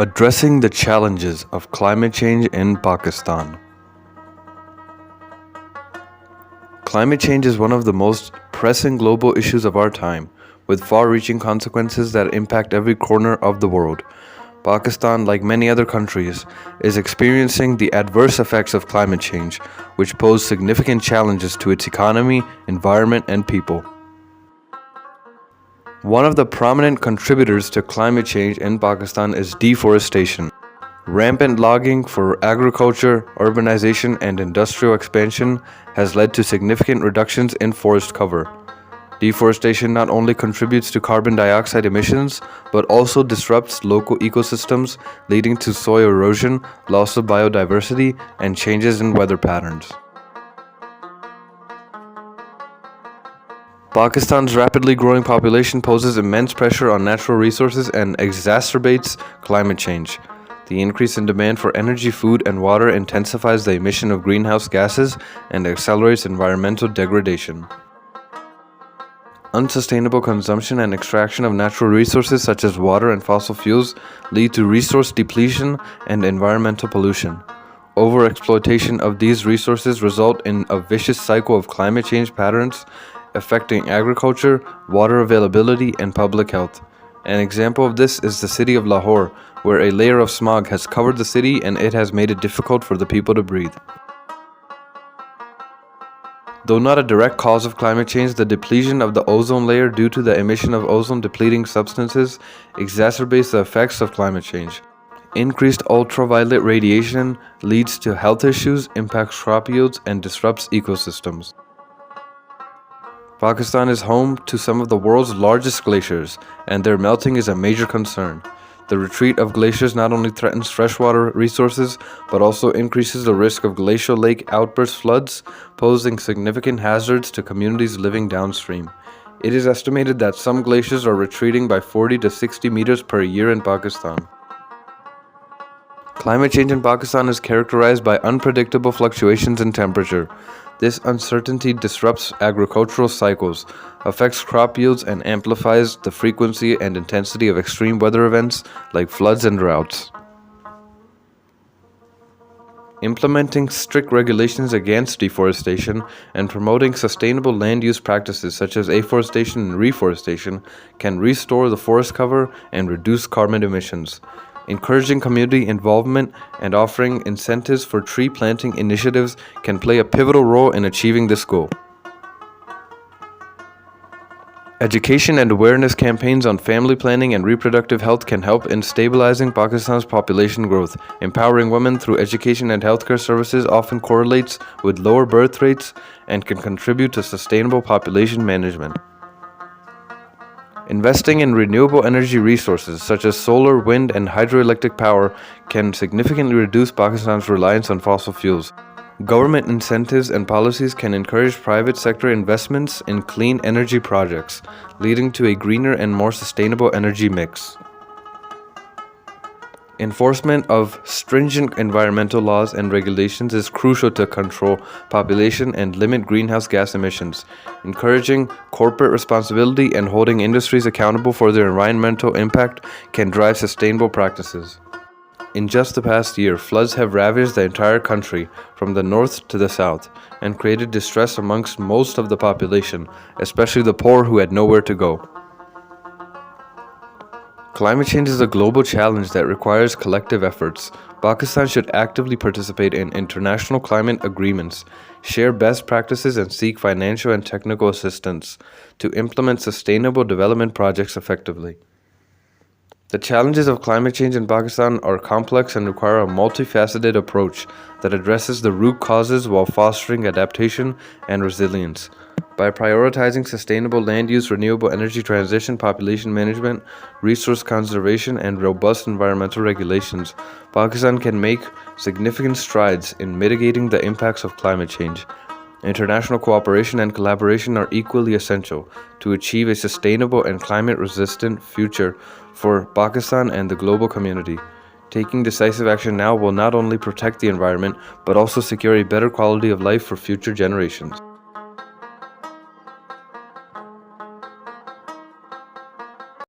Addressing the challenges of climate change in Pakistan. Climate change is one of the most pressing global issues of our time, with far-reaching consequences that impact every corner of the world. Pakistan, like many other countries, is experiencing the adverse effects of climate change, which pose significant challenges to its economy, environment, and people. One of the prominent contributors to climate change in Pakistan is deforestation. Rampant logging for agriculture, urbanization, and industrial expansion has led to significant reductions in forest cover. Deforestation not only contributes to carbon dioxide emissions, but also disrupts local ecosystems, leading to soil erosion, loss of biodiversity, and changes in weather patterns. Pakistan's rapidly growing population poses immense pressure on natural resources and exacerbates climate change. The increase in demand for energy, food, and water intensifies the emission of greenhouse gases and accelerates environmental degradation. Unsustainable consumption and extraction of natural resources such as water and fossil fuels lead to resource depletion and environmental pollution. Overexploitation of these resources result in a vicious cycle of climate change patterns affecting agriculture, water availability, and public health. An example of this is the city of Lahore, where a layer of smog has covered the city and it has made it difficult for the people to breathe. Though not a direct cause of climate change, the depletion of the ozone layer due to the emission of ozone-depleting substances exacerbates the effects of climate change. Increased ultraviolet radiation leads to health issues, impacts crop yields, and disrupts ecosystems. Pakistan is home to some of the world's largest glaciers, and their melting is a major concern. The retreat of glaciers not only threatens freshwater resources, but also increases the risk of glacial lake outburst floods, posing significant hazards to communities living downstream. It is estimated that some glaciers are retreating by 40 to 60 meters per year in Pakistan. Climate change in Pakistan is characterized by unpredictable fluctuations in temperature. This uncertainty disrupts agricultural cycles, affects crop yields, and amplifies the frequency and intensity of extreme weather events like floods and droughts. Implementing strict regulations against deforestation and promoting sustainable land use practices such as afforestation and reforestation can restore the forest cover and reduce carbon emissions. Encouraging community involvement and offering incentives for tree planting initiatives can play a pivotal role in achieving this goal. Education and awareness campaigns on family planning and reproductive health can help in stabilizing Pakistan's population growth. Empowering women through education and healthcare services often correlates with lower birth rates and can contribute to sustainable population management. Investing in renewable energy resources such as solar, wind, and hydroelectric power can significantly reduce Pakistan's reliance on fossil fuels. Government incentives and policies can encourage private sector investments in clean energy projects, leading to a greener and more sustainable energy mix. Enforcement of stringent environmental laws and regulations is crucial to control population and limit greenhouse gas emissions. Encouraging corporate responsibility and holding industries accountable for their environmental impact can drive sustainable practices. In just the past year, floods have ravaged the entire country, from the north to the south, and created distress amongst most of the population, especially the poor who had nowhere to go. Climate change is a global challenge that requires collective efforts. Pakistan should actively participate in international climate agreements, share best practices, and seek financial and technical assistance to implement sustainable development projects effectively. The challenges of climate change in Pakistan are complex and require a multifaceted approach that addresses the root causes while fostering adaptation and resilience. By prioritizing sustainable land use, renewable energy transition, population management, resource conservation, and robust environmental regulations, Pakistan can make significant strides in mitigating the impacts of climate change. International cooperation and collaboration are equally essential to achieve a sustainable and climate-resistant future for Pakistan and the global community. Taking decisive action now will not only protect the environment, but also secure a better quality of life for future generations.